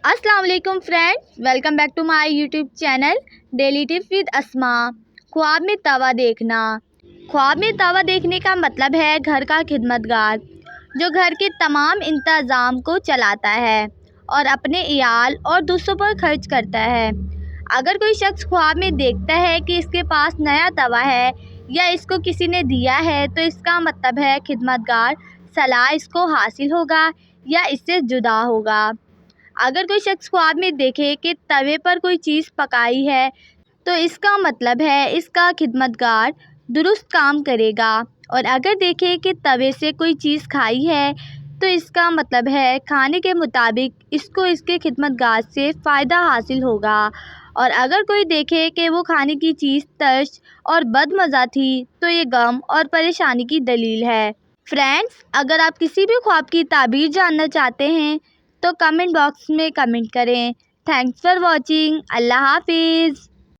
السلام علیکم friend, welcome back to my YouTube channel daily tips with Asma. خواب میں توا دیکھنا۔ خواب میں توا دیکھنے کا مطلب ہے گھر کا خدمت گار جو گھر کے تمام انتظام کو چلاتا ہے اور اپنے عیال اور دوسروں پر خرچ کرتا ہے۔ اگر کوئی شخص خواب میں دیکھتا ہے کہ اس کے پاس نیا توا ہے یا اس کو کسی نے دیا ہے تو اس کا مطلب ہے خدمت گار صلاح اس کو حاصل ہوگا یا اس سے جدا ہوگا۔ اگر کوئی شخص خواب میں دیکھے کہ توے پر کوئی چیز پکائی ہے تو اس کا مطلب ہے اس کا خدمت گار درست کام کرے گا، اور اگر دیکھے کہ توے سے کوئی چیز کھائی ہے تو اس کا مطلب ہے کھانے کے مطابق اس کو اس کے خدمت گار سے فائدہ حاصل ہوگا، اور اگر کوئی دیکھے کہ وہ کھانے کی چیز ترش اور بد مزہ تھی تو یہ غم اور پریشانی کی دلیل ہے۔ فرینڈز، اگر آپ کسی بھی خواب کی تعبیر جاننا چاہتے ہیں تو کمنٹ باکس میں کمنٹ کریں۔ Thanks for watching. اللہ حافظ۔